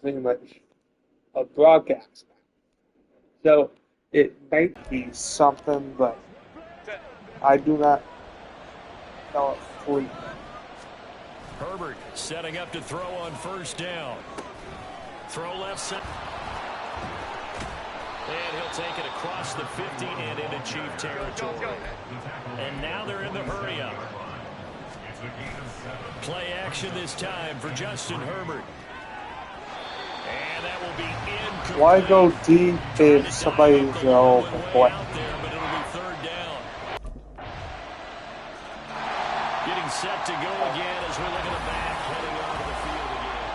pretty much a broadcast. So it might be something, but I do not know it fully. Herbert setting up to throw on first down. Throw left side. And he'll take it across the 50 and into Chief territory. And now they're in the hurry up. Play action this time for Justin Herbert. And that will be incomplete. Why go deep if somebody's open? Boy. But it'll be third down. Getting set to go again as we look at the back heading onto the field again.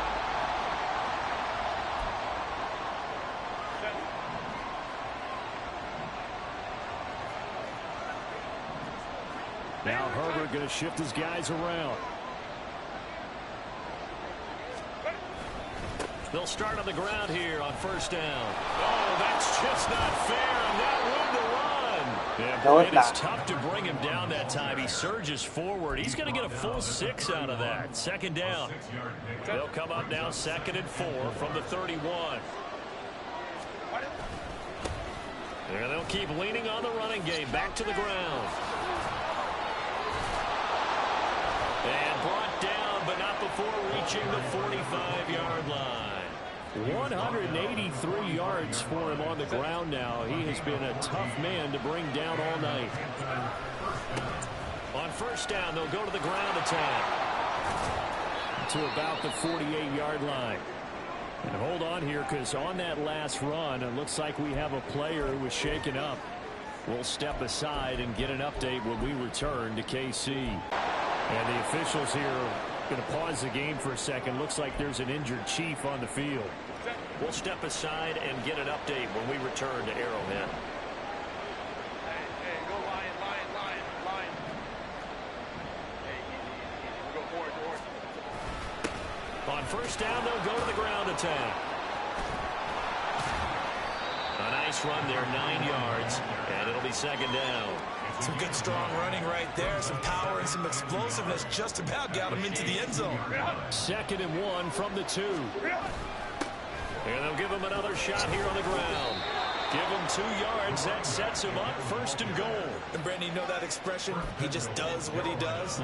Now Herbert going to shift his guys around. They'll start on the ground here on first down. Oh, that's just not fair, and that won the run. Yeah, no, it's tough to bring him down that time. He surges forward. He's going to get a full 6 out of that. Second down. They'll come up now 2nd and 4 from the 31. And they'll keep leaning on the running game. Back to the ground. And brought down, but not before reaching the 45-yard line. 183 yards for him on the ground now. He has been a tough man to bring down all night. On first down, they'll go to the ground attack. To about the 48-yard line. And hold on here, because on that last run, it looks like we have a player who was shaken up. We'll step aside and get an update when we return to KC. And the officials here are going to pause the game for a second. Looks like there's an injured Chief on the field. We'll step aside and get an update when we return to Arrowhead. Hey, go line. Hey, go forward. On first down, they'll go to the ground attack. A nice run there, 9 yards, and it'll be second down. Some good, strong running right there. Some power and some explosiveness just about got him into the end zone. 2nd and 1 from the 2. And they'll give him another shot here on the ground. Give him 2 yards. That sets him up 1st and goal. And Brandon, you know that expression? He just does what he does.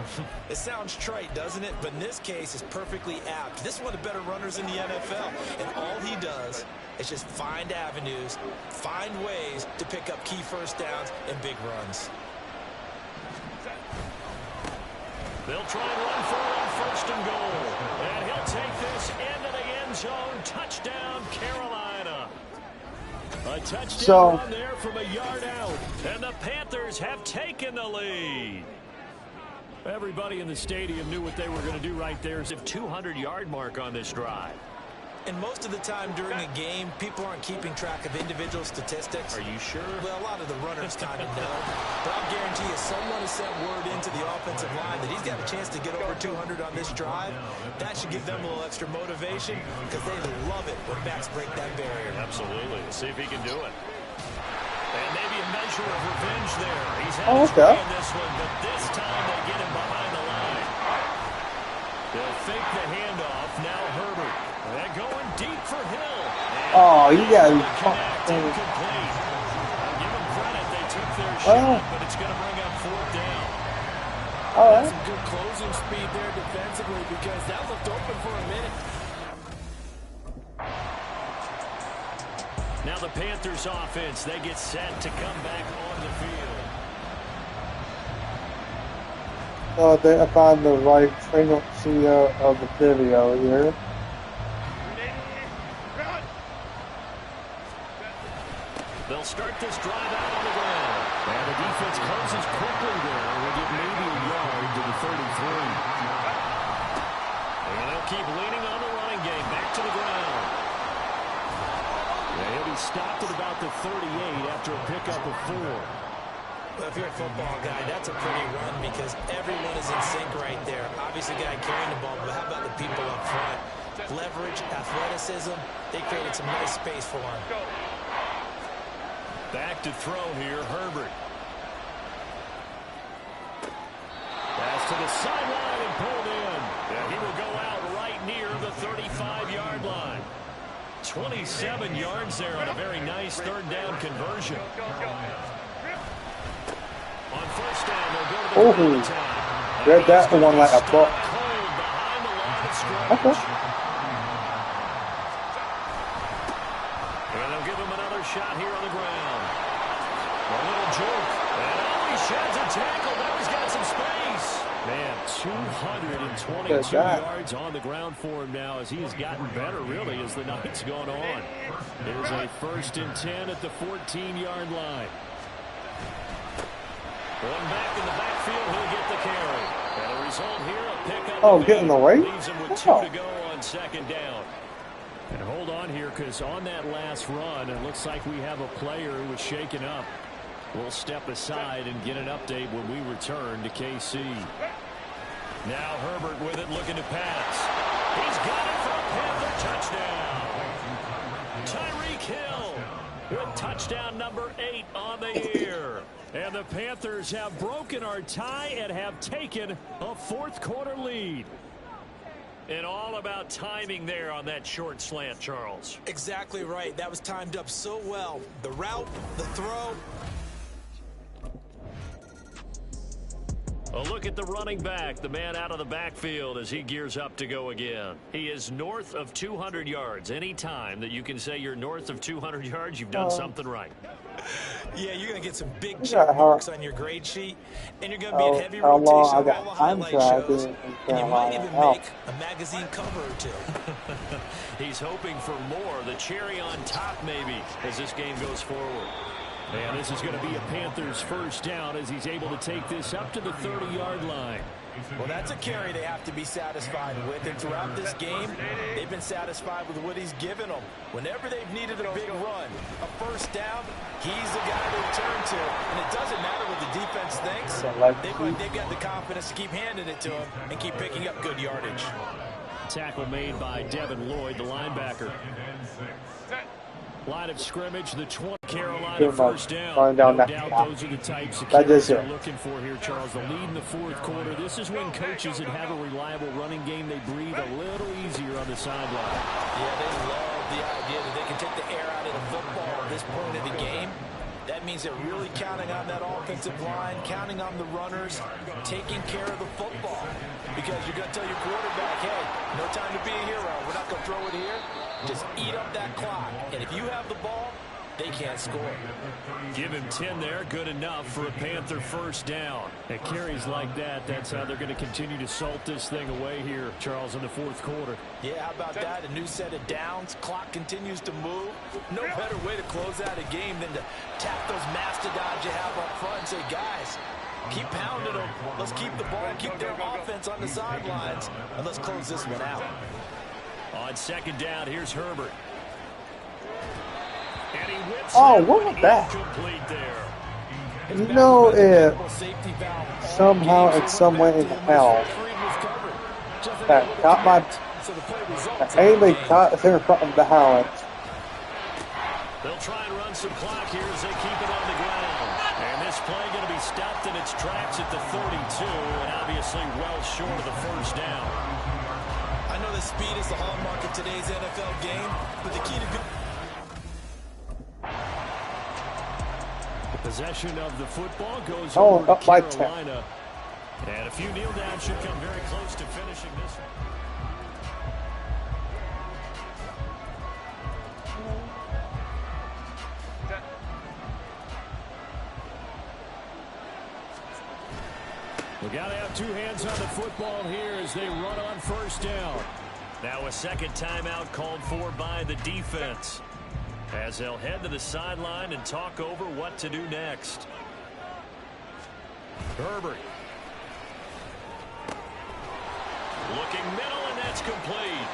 It sounds trite, doesn't it? But in this case, it's perfectly apt. This is one of the better runners in the NFL. And all he does is just find avenues, find ways to pick up key first downs and big runs. They'll try and run for it on 1st and goal. And he'll take this into the end zone. Touchdown, Carolina. A touchdown run there from a yard out. And the Panthers have taken the lead. Everybody in the stadium knew what they were going to do right there. It's a 200-yard mark on this drive. And most of the time during a game, people aren't keeping track of individual statistics. Are you sure? Well, a lot of the runners kind of know. But I'll guarantee you, someone has sent word into the offensive line that he's got a chance to get over 200 on this drive. That should give them a little extra motivation because they love it when backs break that barrier. Absolutely. Let's see if he can do it. And maybe a measure of revenge there. He's had in this one, but this time they get him behind the line. They'll fake the handoff. Now Herbert. They're going deep for Hill. Oh, you got to give them credit. They took their shot, but it's going to bring up 4th down. Some good closing speed there defensively because that looked open for a minute. Now the Panthers offense, they get set to come back on the field. They found the right frequency of the video here. They'll start this drive out on the ground. And the defense closes quickly there. We'll get maybe a yard to the 33. And they'll keep leaning on the running game. Back to the ground. Yeah, he'll be stopped at about the 38 after a pickup of 4. Well, if you're a football guy, that's a pretty run because everyone is in sync right there. Obviously, the guy carrying the ball, but how about the people up front? Leverage, athleticism, they created some nice space for him. Back to throw here, Herbert. Pass to the sideline and pulled in. Yeah, he will go out right near the 35-yard line. 27 yards there on a very nice third down conversion. On first down, they'll go to the ground attack. Read that one like a book. Okay. And they'll give him another shot here on the ground. A little joke. And he sheds a tackle. Now he's got some space. Man, 222 yards on the ground for him now as he has gotten better, really, as the night's gone on. It is a 1st and 10 at the 14-yard line. One back in the backfield, he'll get the carry. And the result here, a pickup. Oh, getting the right? Leaves him with 2 to go on 2nd down. And hold on here, because on that last run, it looks like we have a player who was shaken up. We'll step aside and get an update when we return to KC. Now Herbert with it, looking to pass. He's got it for a Panther touchdown. Tyreek Hill with touchdown number 8 on the year. And the Panthers have broken our tie and have taken a 4th quarter lead. And all about timing there on that short slant, Charles. Exactly right. That was timed up so well. The route, the throw. A look at the running back, the man out of the backfield as he gears up to go again. He is north of 200 yards. Any time that you can say you're north of 200 yards, you've done something right. Yeah, you're going to get some big check marks on your grade sheet, and you're going to be in heavy rotation of all the highlight shows, and you might even make a magazine cover or 2. He's hoping for more, the cherry on top maybe, as this game goes forward. And this is going to be a Panthers 1st down as he's able to take this up to the 30-yard line. Well, that's a carry they have to be satisfied with. And throughout this game, they've been satisfied with what he's given them. Whenever they've needed a big run, a 1st down, he's the guy they turn to. And it doesn't matter what the defense thinks. They've got the confidence to keep handing it to him and keep picking up good yardage. Tackle made by Devin Lloyd, the linebacker. Line of scrimmage, the 20. Carolina 1st down. No doubt those are the types of carries they're looking for here, Charles. The lead in the 4th quarter. This is when coaches that have a reliable running game, they breathe a little easier on the sideline. Yeah, they love the idea that they can take the air out of the football at this point of the game. That means they're really counting on that offensive line, counting on the runners, taking care of the football. Because you're going to tell your quarterback, hey, no time to be a hero. We're not going to throw it here. Just eat up that clock. And if you have the ball, they can't score. Give him 10 there. Good enough for a Panther 1st down. At carries like that, that's how they're going to continue to salt this thing away here, Charles, in the 4th quarter. Yeah, how about that? A new set of downs. Clock continues to move. No better way to close out a game than to tap those mastodons you have up front and say, guys, keep pounding them. Let's keep the ball, keep their offense on the sidelines, and let's close this one out. On 2nd down, here's Herbert. And he whips what was that? There. You know, if somehow in some way in hell that got my anybody caught the center front of the balance. They'll try and run some clock here as they keep it on the ground. And this play going to be stopped in its tracks at the 32, and obviously well short of the 1st down. I know that speed is the hallmark of today's NFL game, but the key to good possession of the football goes over to Carolina. And a few kneel downs should come very close to finishing this one. We got to have 2 hands on the football here as they run on 1st down. Now a 2nd timeout called for by the defense, as they'll head to the sideline and talk over what to do next. Herbert. Looking middle, and that's complete.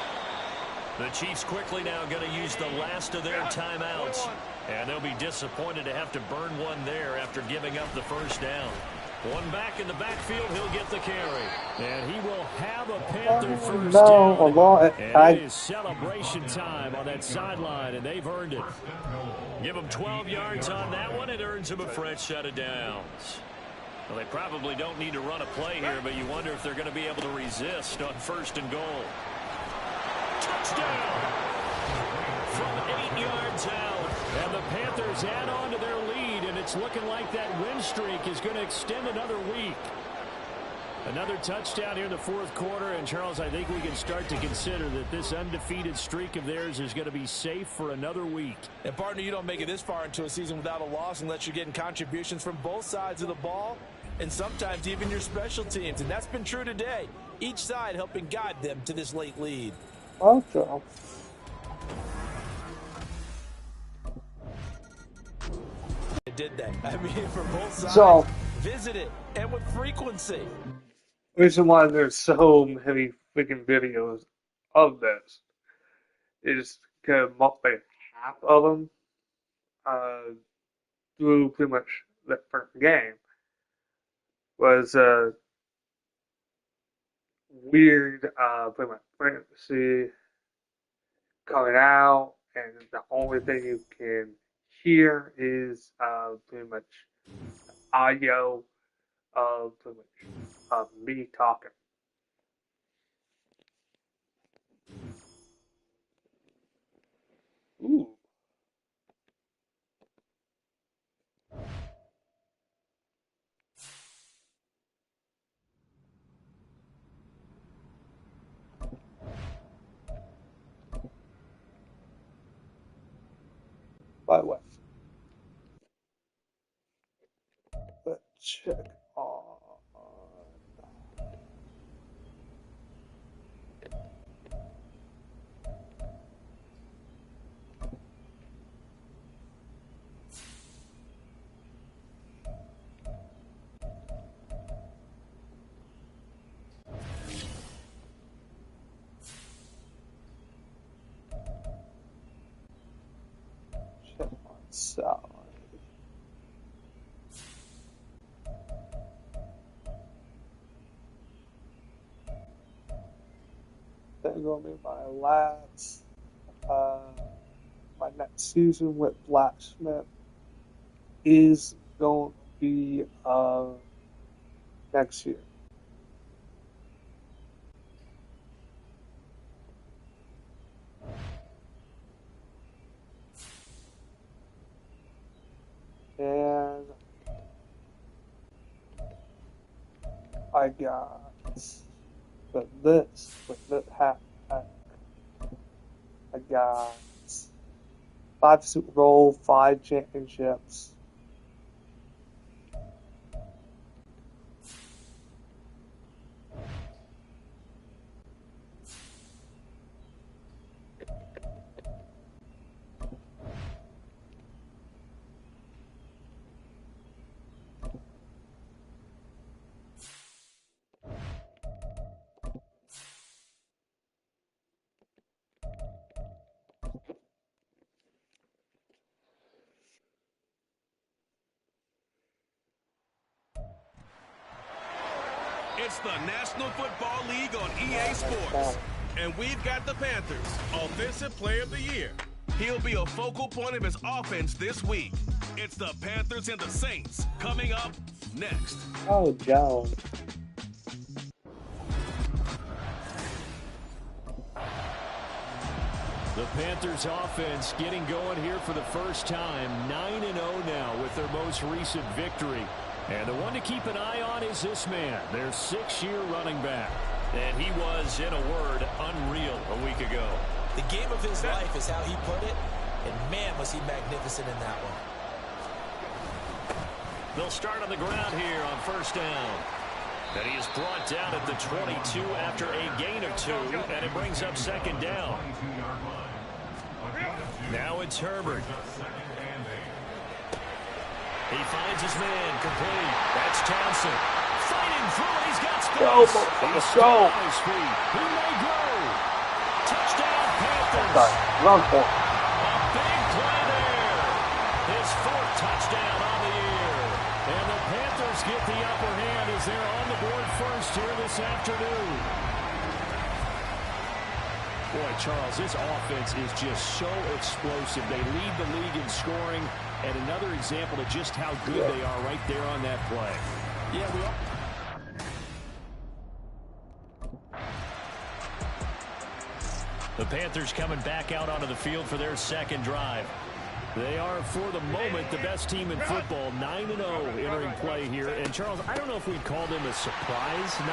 The Chiefs quickly now going to use the last of their timeouts, and they'll be disappointed to have to burn one there after giving up the 1st down. One back in the backfield, he'll get the carry. And he will have a Panther 1st down. And it is celebration time on that sideline, and they've earned it. Give them 12 yards on that one. It earns them a fresh set of downs. Well, they probably don't need to run a play here, but you wonder if they're going to be able to resist on 1st and goal. Touchdown! From Panthers add on to their lead, and it's looking like that win streak is going to extend another week. Another touchdown here in the fourth quarter, and Charles, I think we can start to consider that this undefeated streak of theirs is going to be safe for another week. And partner, you don't make it this far into a season without a loss unless you're getting contributions from both sides of the ball, and sometimes even your special teams, and that's been true today. Each side helping guide them to this late lead. Also, They did that. I mean, for both sides, so visit it, and with frequency. reason why there's so many freaking videos of this is because roughly half of them through pretty much the first game was weird pretty much frequency coming out, and the only thing you can hear is pretty much audio of pretty much me talking. Ooh. By the way, let's check on. Check on salary. That's gonna be my last, my next season with Blacksmith is going to be next year. And I got with this hat, I got 5 Super Bowl, 5 championships. It's the National Football League on EA Sports. And we've got the Panthers, Offensive Player of the Year. He'll be a focal point of his offense this week. It's the Panthers and the Saints coming up next. Oh, Jones. The Panthers offense getting going here for the first time. 9-0 now with their most recent victory. And the one to keep an eye on is this man, their 6-year running back. And he was, in a word, unreal a week ago. The game of his life is how he put it, and man, was he magnificent in that one. They'll start on the ground here on first down. And he is brought down at the 22 after a gain of 2, and it brings up second down. Now it's Herbert. He finds his man complete. That's Townsend. Fighting through it. He's got space. He's still on his feet. He may go. Touchdown, Panthers. Run for it. A big play there. His 4th touchdown on the year. And the Panthers get the upper hand as they're on the board first here this afternoon. Boy, Charles, this offense is just so explosive. They lead the league in scoring, and another example of just how good they are right there on that play. Yeah, we are. The Panthers coming back out onto the field for their second drive. They are, for the moment, the best team in football, 9-0 entering play here. And, Charles, I don't know if we'd call them a surprise 9-0,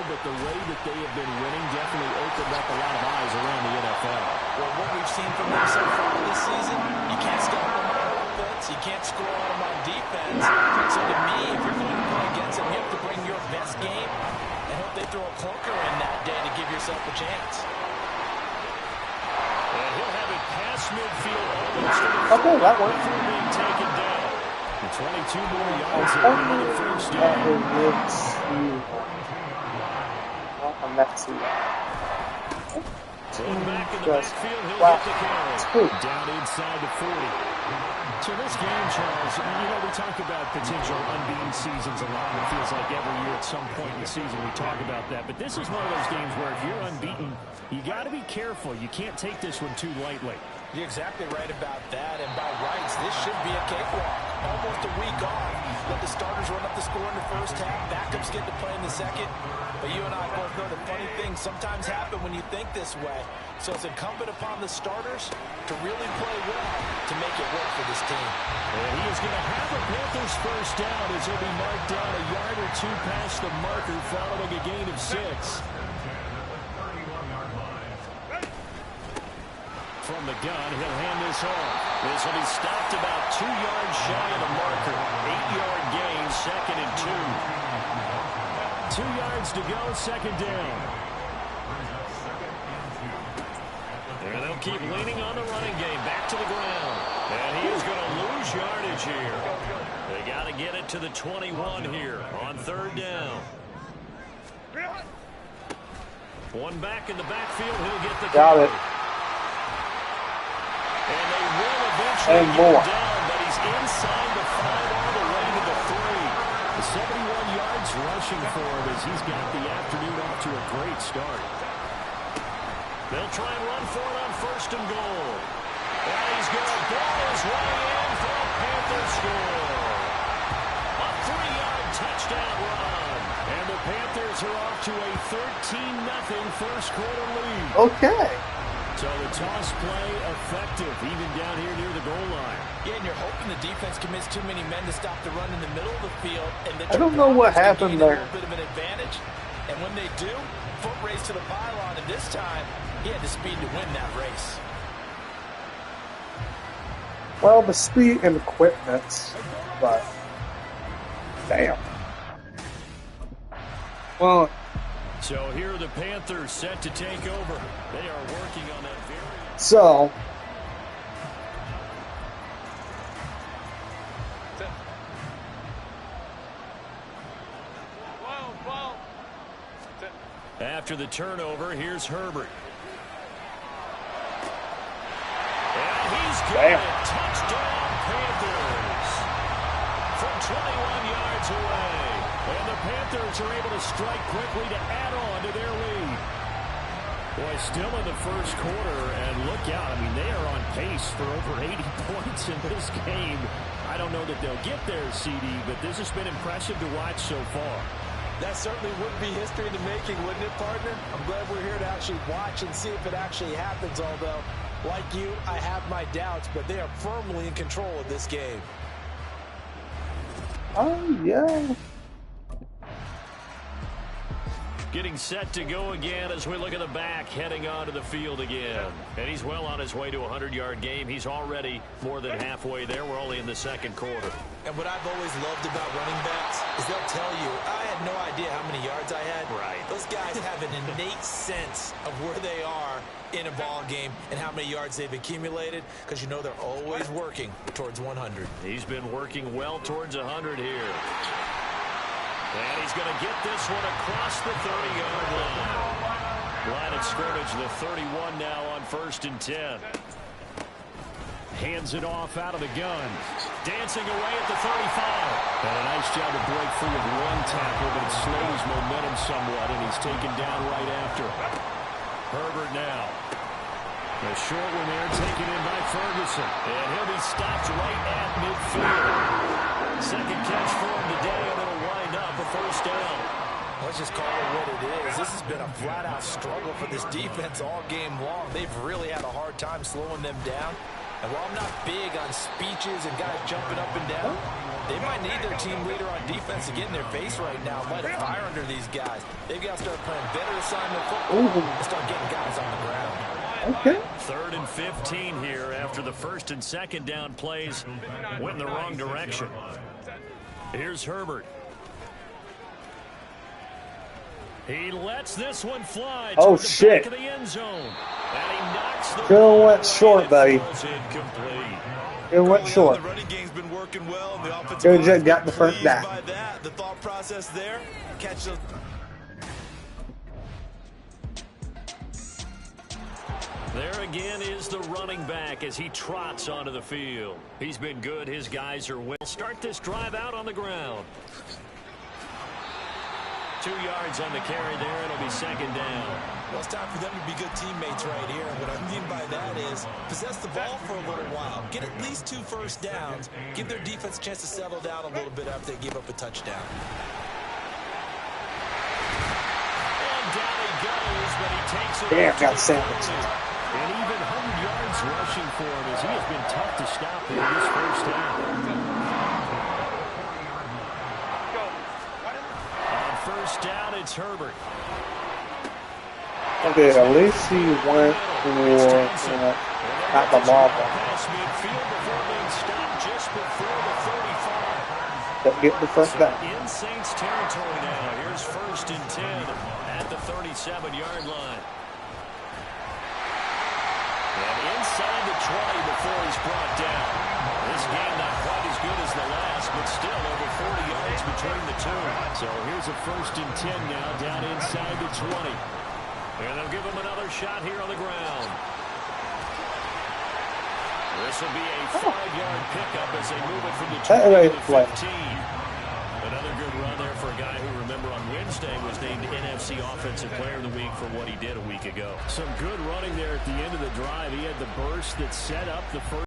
but the way that they have been winning definitely opened up a lot of eyes around the NFL. Well, what we've seen from them so far this season, you can't stop them on offense, you can't score on them on defense. So to me, if you're going to play against them, you have to bring your best game and hope they throw a clunker in that day to give yourself a chance. And he'll have it past midfield almost to the Okay, that worked. before being taken down. The 22 more yards at the end of the first down. I'm not seeing that. Going back in the Just backfield, he'll wow. get the carry. Down inside the 40. So this game, Charles, you know, we talk about potential unbeaten seasons a lot. It feels like every year at some point in the season we talk about that. But this is one of those games where if you're unbeaten, you got to be careful. You can't take this one too lightly. You're exactly right about that, and by rights, this should be a cakewalk. Almost a week off. Let the starters run up the score in the first half. Backups get to play in the second. But you and I both know the funny things sometimes happen when you think this way. So it's incumbent upon the starters to really play well to make it work for this team. And he is going to have a Panthers first down as he'll be marked down a yard or two past the marker following a gain of 6. From the gun, he'll hand this off. This will be stopped about 2 yards shy of the marker. 8-yard gain, 2nd and 2. 2 yards to go, 2nd down. And they'll keep leaning on the running game. Back to the ground. And he is going to lose yardage here. They got to get it to the 21 here on 3rd down. One back in the backfield. He'll get the Got carry. it. And they will eventually And get more. him down, but he's inside the 5 all the way to the 3. The 71 yards rushing for him as he's got the afternoon off to a great start. They'll try and run for it on 1st and goal. And he's going to ball his way in for a Panther score. A 3-yard touchdown run. And the Panthers are off to a 13-0 first quarter lead. Okay. So the toss play effective, even down here near the goal line. Yeah, and you're hoping the defense commits too many men to stop the run in the middle of the field. And the I don't know what happened there. A little bit of an advantage. And when they do, foot race to the pylon, and this time, he had the speed to win that race. Well, the speed and equipment, but damn. Well, So here are the Panthers set to take over. They are working on that very... so After the turnover, here's Herbert. And he's got Damn. it. Touchdown, Panthers. From 21 yards away. And the Panthers are able to strike quickly to add on to their lead. Boy, still in the first quarter, and look out. I mean, they are on pace for over 80 points in this game. I don't know that they'll get there, CD, but this has been impressive to watch so far. That certainly would be history in the making, wouldn't it, partner? I'm glad we're here to actually watch and see if it actually happens, although, like you, I have my doubts, but they are firmly in control of this game. oh yeah. Getting set to go again as we look at the back, heading onto the field again. And he's well on his way to a 100-yard game. He's already more than halfway there. We're only in the second quarter. And what I've always loved about running backs is they'll tell you, I had no idea how many yards I had. Right. Those guys have an innate sense of where they are in a ball game and how many yards they've accumulated, because you know they're always working towards 100. He's been working well towards 100 here. And he's going to get this one across the 30-yard line. Line of scrimmage, the 31 now on 1st and 10. Hands it off out of the gun. Dancing away at the 35. And a nice job to break free of one tackle, but it slows momentum somewhat, and he's taken down right after. Herbert now. A short one there taken in by Ferguson. And he'll be stopped right at midfield. Second catch for him today, and it'll wind up a first down. Let's just call it what it is. This has been a flat-out struggle for this defense all game long. They've really had a hard time slowing them down. And while I'm not big on speeches and guys jumping up and down, they might need their team leader on defense to get in their face right now and light a fire under these guys. They've got to start playing better assignment football and start getting guys on the ground. Okay. 3rd and 15 here after the 1st and 2nd down plays went in the wrong direction. Here's Herbert. He lets this one fly. Oh, the shit. back of the end zone. And he knocks the Still went short, buddy. incomplete. It went short. The running game's been working well, and the offensive Good line job, got the first pleased down. by that. The thought process there, catch those. There again is the running back as he trots onto the field. He's been good. His guys are well. Start this drive out on the ground. 2 yards on the carry there. It'll be 2nd down. Well, it's time for them to be good teammates right here. What I mean by that is possess the ball for a little while. Get at least 2 first downs. Give their defense a chance to settle down a little bit after they give up a touchdown. And down he goes, but he takes it. Damn, got sandwiched. And even 100 yards rushing for him as he has been tough to stop in this first down. On first down, it's Herbert. Okay, at least he went for not the law. Past midfield before being stopped just before the 35. Don't get the first down. In Saints territory now. Here's 1st and 10 at the 37-yard line. And inside the 20 before he's brought down. This game not quite as good as the last, but still over 40 yards between the two. So here's a 1st and 10 now down inside the 20. And they'll give him another shot here on the ground. This will be a 5-yard pickup as they move it from the 20 to the 15. Another good run there for a guy who, remember, on Wednesday was named NFC Offensive Player of the Week for what he did a week ago. Some good running there at the end of the drive. He had the burst that set up the first.